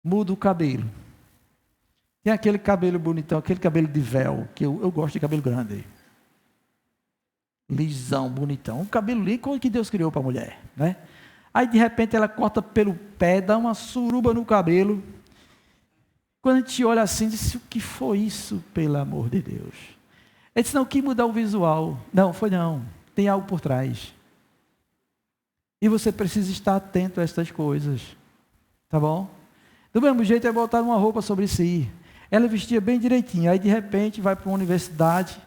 muda o cabelo. Tem aquele cabelo bonitão, aquele cabelo de véu, que eu gosto de cabelo grande. lisão, bonitão, um cabelo lindo, como que Deus criou para a mulher, né? Aí de repente ela corta pelo pé, dá uma suruba no cabelo. Quando a gente olha assim, diz: o que foi isso, pelo amor de Deus? Ele disse: não, que mudar o visual. Não, foi não, tem algo por trás. E você precisa estar atento a estas coisas, tá bom? Do mesmo jeito é botar uma roupa sobre si. Ela vestia bem direitinho, aí de repente vai para uma universidade,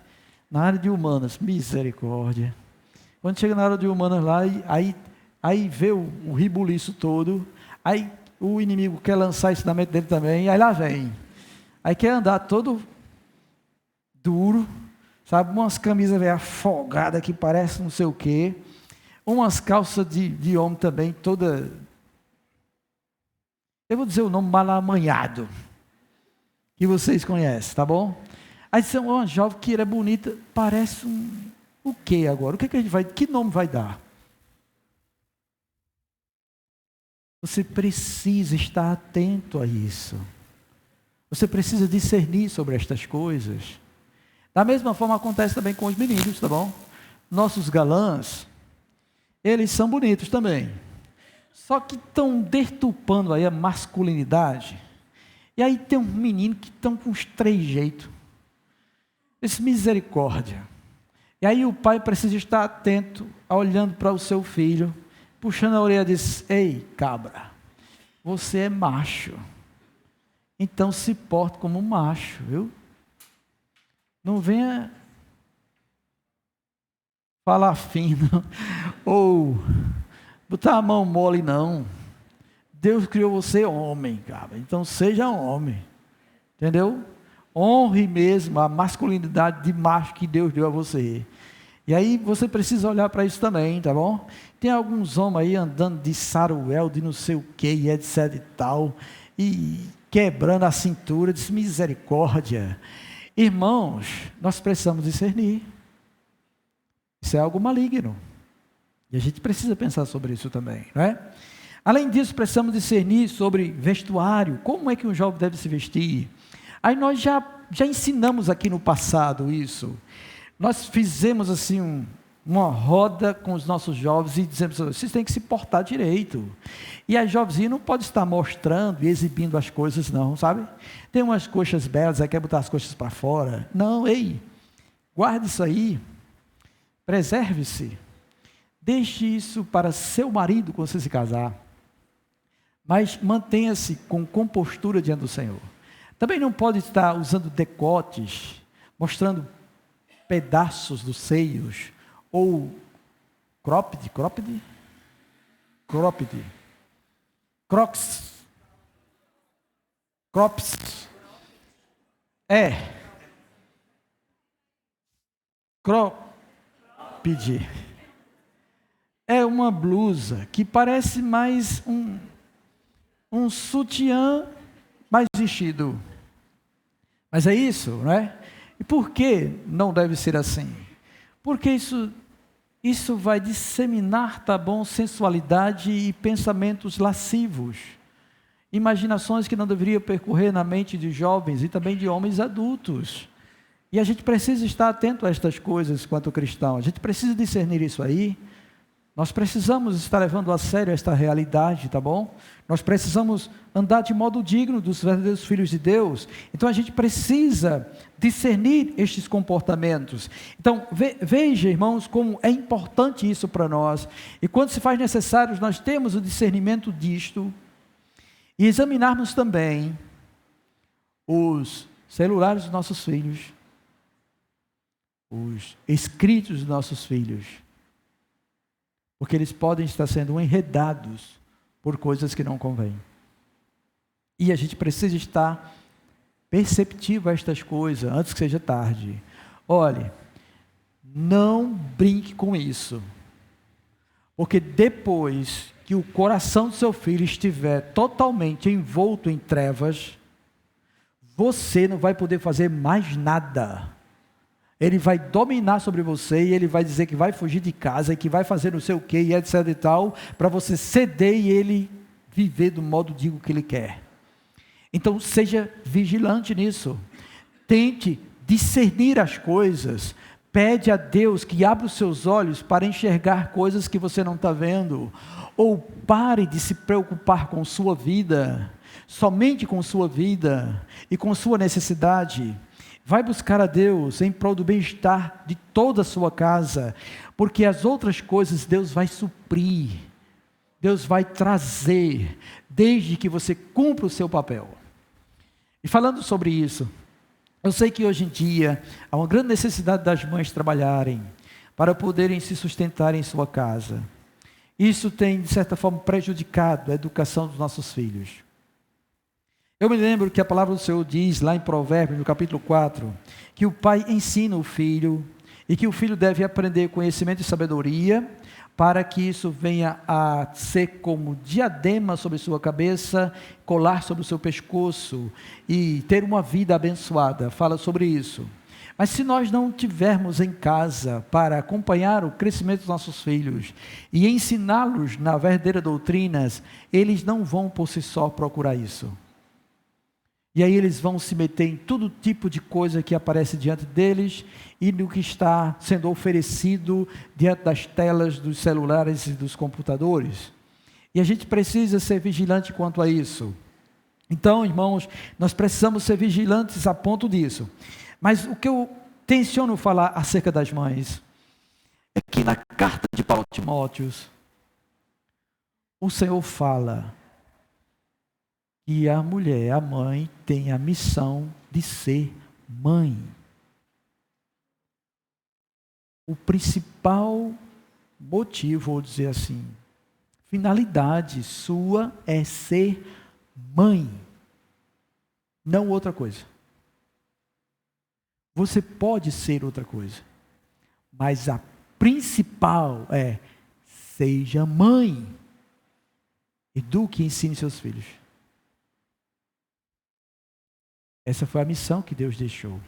na área de humanas, misericórdia. Quando chega na área de humanas lá, aí vê o ribuliço todo, aí o inimigo quer lançar isso na mente dele também, aí lá vem. Aí quer andar todo duro, sabe, umas camisas afogadas que parece não sei o quê, umas calças de homem também, toda, eu vou dizer o nome, malamanhado, que vocês conhecem, tá bom? Aí são uma jovem que era bonita, parece o que agora? O que a gente vai, que nome vai dar? Você precisa estar atento a isso. Você precisa discernir sobre estas coisas. Da mesma forma acontece também com os meninos, tá bom? Nossos galãs, eles são bonitos também. Só que estão deturpando aí a masculinidade. E aí tem um menino que estão com os trejeitos. Esse misericórdia. E aí o pai precisa estar atento, olhando para o seu filho, puxando a orelha e diz: ei, cabra, você é macho. Então se porte como um macho, viu? Não venha falar fino, ou botar a mão mole, não. Deus criou você homem, cabra. Então seja homem. Entendeu? Honre mesmo a masculinidade de macho que Deus deu a você. E aí você precisa olhar para isso também, tá bom? Tem alguns homens aí andando de saruel, de não sei o que, e etc e tal, e quebrando a cintura, diz: misericórdia. Irmãos, nós precisamos discernir. Isso é algo maligno. E a gente precisa pensar sobre isso também, não é? Além disso, precisamos discernir sobre vestuário. Como é que um jovem deve se vestir? Aí nós já ensinamos aqui no passado isso. Nós fizemos assim uma roda com os nossos jovens e dizemos: vocês têm que se portar direito. E a jovenzinha não pode estar mostrando e exibindo as coisas não, sabe? Tem umas coxas belas, aí quer botar as coxas para fora. Não, ei, guarde isso aí, preserve-se. Deixe isso para seu marido quando você se casar. Mas mantenha-se com compostura diante do Senhor. Também não pode estar usando decotes, mostrando pedaços dos seios, ou cropped, crops, cropped, é uma blusa que parece mais um sutiã mais vestido. Mas é isso, não é? E por que não deve ser assim? Porque isso vai disseminar, tá bom, sensualidade e pensamentos lascivos. Imaginações que não deveriam percorrer na mente de jovens e também de homens adultos. E a gente precisa estar atento a estas coisas quanto cristão. A gente precisa discernir isso aí. Nós precisamos estar levando a sério esta realidade, tá bom? Nós precisamos andar de modo digno dos verdadeiros filhos de Deus. Então a gente precisa discernir estes comportamentos. Então veja, irmãos, como é importante isso para nós. E quando se faz necessário, nós temos o discernimento disto. E examinarmos também os celulares dos nossos filhos, os escritos dos nossos filhos. Porque eles podem estar sendo enredados por coisas que não convêm. E a gente precisa estar perceptivo a estas coisas antes que seja tarde. Olhe, não brinque com isso. Porque depois que o coração do seu filho estiver totalmente envolto em trevas, você não vai poder fazer mais nada. Ele vai dominar sobre você e ele vai dizer que vai fugir de casa e que vai fazer não sei o que e etc e tal, para você ceder e ele viver do modo digno que ele quer. Então seja vigilante nisso. Tente discernir as coisas. Pede a Deus que abra os seus olhos para enxergar coisas que você não está vendo. Ou pare de se preocupar com sua vida, somente com sua vida e com sua necessidade. Vai buscar a Deus em prol do bem-estar de toda a sua casa, porque as outras coisas Deus vai suprir, Deus vai trazer, desde que você cumpra o seu papel. E falando sobre isso, eu sei que hoje em dia há uma grande necessidade das mães trabalharem, para poderem se sustentar em sua casa. Isso tem, de certa forma, prejudicado a educação dos nossos filhos. Eu me lembro que a palavra do Senhor diz, lá em Provérbios, no capítulo 4, que o pai ensina o filho, e que o filho deve aprender conhecimento e sabedoria, para que isso venha a ser como diadema sobre sua cabeça, colar sobre o seu pescoço, e ter uma vida abençoada. Fala sobre isso. Mas se nós não tivermos em casa para acompanhar o crescimento dos nossos filhos e ensiná-los na verdadeira doutrina, eles não vão por si só procurar isso. E aí eles vão se meter em todo tipo de coisa que aparece diante deles e no que está sendo oferecido diante das telas dos celulares e dos computadores. E a gente precisa ser vigilante quanto a isso. Então, irmãos, nós precisamos ser vigilantes a ponto disso. Mas o que eu tenciono falar acerca das mães é que na carta de Paulo a Timóteo, o Senhor fala que a mulher, a mãe, tem a missão de ser mãe. O principal motivo, vou dizer assim, finalidade sua é ser mãe, não outra coisa. Você pode ser outra coisa, mas a principal é: seja mãe, eduque e ensine seus filhos. Essa foi a missão que Deus deixou.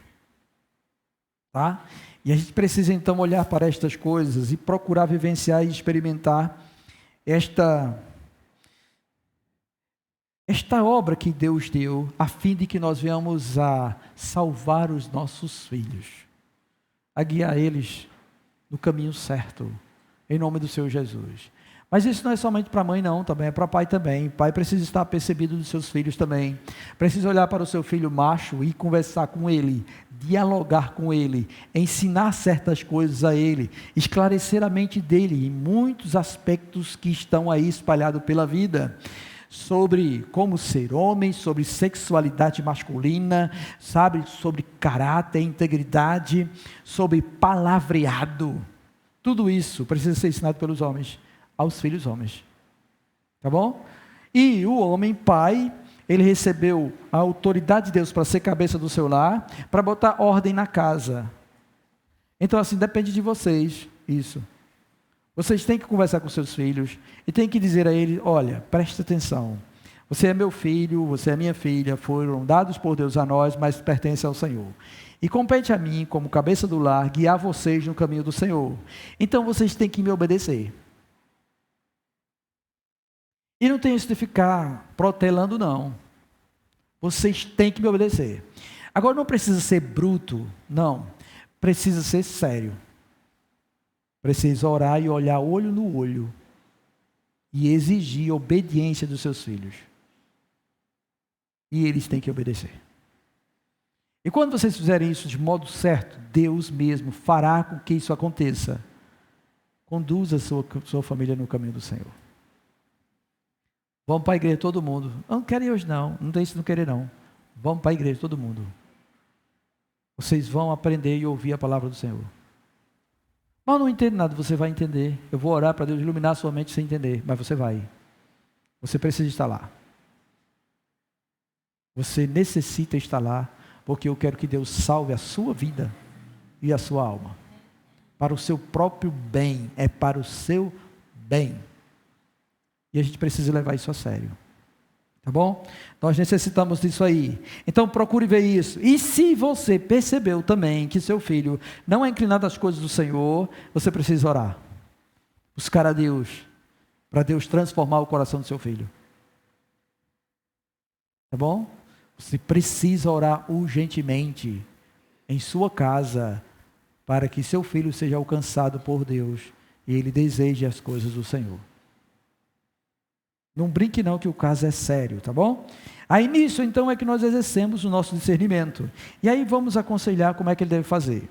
Tá? E a gente precisa então olhar para estas coisas e procurar vivenciar e experimentar esta obra que Deus deu, a fim de que nós venhamos a salvar os nossos filhos, a guiar eles no caminho certo, em nome do Senhor Jesus. Mas isso não é somente para a mãe não, também é para o pai também. O pai precisa estar apercebido dos seus filhos também. Precisa olhar para o seu filho macho e conversar com ele, dialogar com ele, ensinar certas coisas a ele, esclarecer a mente dele em muitos aspectos que estão aí espalhados pela vida. Sobre como ser homem, sobre sexualidade masculina, sabe, sobre caráter, integridade, sobre palavreado. Tudo isso precisa ser ensinado pelos homens aos filhos homens, tá bom? E o homem pai, ele recebeu a autoridade de Deus para ser cabeça do seu lar, para botar ordem na casa. Então assim, depende de vocês, isso. Vocês têm que conversar com seus filhos, e têm que dizer a eles: olha, presta atenção, você é meu filho, você é minha filha, foram dados por Deus a nós, mas pertencem ao Senhor. E compete a mim, como cabeça do lar, guiar vocês no caminho do Senhor. Então vocês têm que me obedecer. E não tem isso de ficar protelando, não. Vocês têm que me obedecer. Agora, não precisa ser bruto, não. Precisa ser sério. Precisa orar e olhar olho no olho. E exigir obediência dos seus filhos. E eles têm que obedecer. E quando vocês fizerem isso de modo certo, Deus mesmo fará com que isso aconteça. Conduza a sua família no caminho do Senhor. Vamos para a igreja todo mundo. Não quero ir hoje não, não tem isso de não querer não. Vamos para a igreja todo mundo. Vocês vão aprender e ouvir a palavra do Senhor. Mas não entendo nada, você vai entender. Eu vou orar para Deus iluminar a sua mente sem entender, mas você vai. Você precisa estar lá. Você necessita estar lá, porque eu quero que Deus salve a sua vida e a sua alma. Para o seu próprio bem, é para o seu bem. E a gente precisa levar isso a sério. Tá bom? Nós necessitamos disso aí. Então procure ver isso. E se você percebeu também que seu filho não é inclinado às coisas do Senhor, você precisa orar. Buscar a Deus, para Deus transformar o coração do seu filho. Tá bom? Você precisa orar urgentemente em sua casa, para que seu filho seja alcançado por Deus e ele deseje as coisas do Senhor. Não brinque não, que o caso é sério, tá bom? Aí nisso então é que nós exercemos o nosso discernimento. E aí vamos aconselhar como é que ele deve fazer.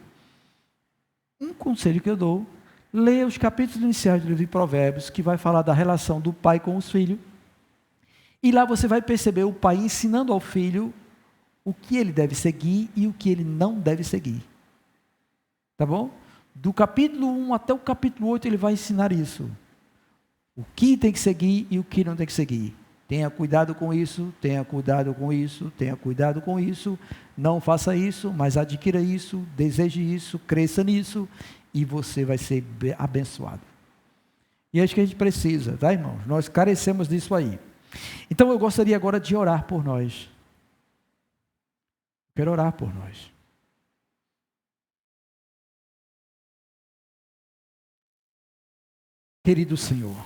Um conselho que eu dou: leia os capítulos iniciais do livro de Provérbios, que vai falar da relação do pai com os filhos. E lá você vai perceber o pai ensinando ao filho o que ele deve seguir e o que ele não deve seguir. Tá bom? Do capítulo 1 até o capítulo 8 ele vai ensinar isso. O que tem que seguir e o que não tem que seguir. Tenha cuidado com isso, tenha cuidado com isso, tenha cuidado com isso. Não faça isso, mas adquira isso, deseje isso, cresça nisso e você vai ser abençoado. E é isso que a gente precisa, tá, irmãos? Nós carecemos disso aí. Então eu gostaria agora de orar por nós. Quero orar por nós. Querido Senhor,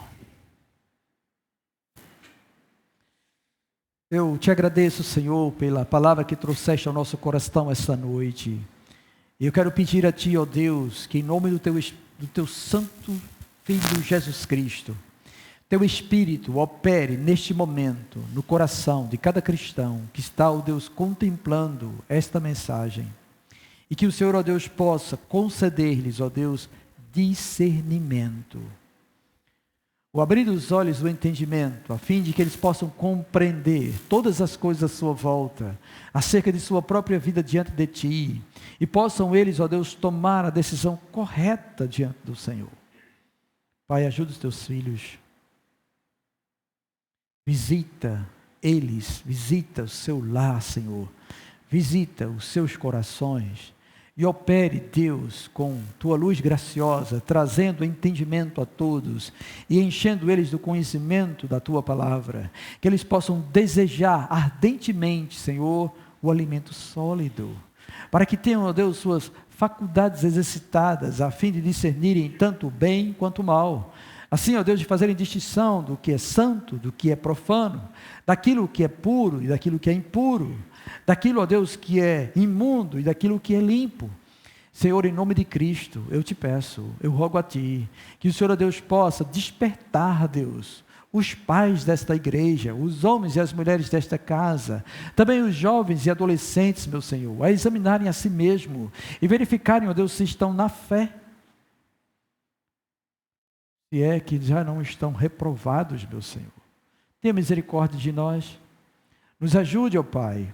eu te agradeço, Senhor, pela palavra que trouxeste ao nosso coração esta noite. Eu quero pedir a Ti, ó Deus, que em nome do Teu Santo Filho Jesus Cristo, Teu Espírito opere neste momento, no coração de cada cristão que está, ó Deus, contemplando esta mensagem. E que o Senhor, ó Deus, possa conceder-lhes, ó Deus, discernimento. O abrir dos olhos do entendimento, a fim de que eles possam compreender todas as coisas à sua volta, acerca de sua própria vida diante de Ti, e possam eles, ó Deus, tomar a decisão correta diante do Senhor. Pai, ajuda os Teus filhos, visita eles, visita o seu lar, Senhor, visita os seus corações, e opere, Deus, com Tua luz graciosa, trazendo entendimento a todos e enchendo eles do conhecimento da Tua palavra. Que eles possam desejar ardentemente, Senhor, o alimento sólido. Para que tenham, ó Deus, suas faculdades exercitadas, a fim de discernirem tanto o bem quanto o mal. Assim, ó Deus, de fazerem distinção do que é santo, do que é profano, daquilo que é puro e daquilo que é impuro, daquilo, ó Deus, que é imundo e daquilo que é limpo. Senhor, em nome de Cristo, eu te peço, eu rogo a Ti, que o Senhor, ó Deus, possa despertar, Deus, os pais desta igreja, os homens e as mulheres desta casa, também os jovens e adolescentes, meu Senhor, a examinarem a si mesmo e verificarem, ó Deus, se estão na fé. Se é que já não estão reprovados, meu Senhor. Tenha misericórdia de nós. Nos ajude, ó Pai.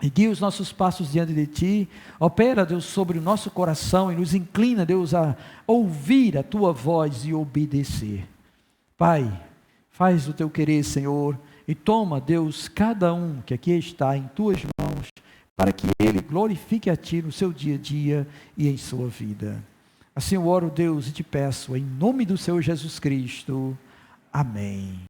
E guia os nossos passos diante de Ti. Opera, Deus, sobre o nosso coração e nos inclina, Deus, a ouvir a Tua voz e obedecer. Pai, faz o Teu querer, Senhor. E toma, Deus, cada um que aqui está em Tuas mãos, para que ele glorifique a Ti no seu dia a dia e em sua vida. Assim eu oro, Deus, e te peço, em nome do Senhor Jesus Cristo. Amém.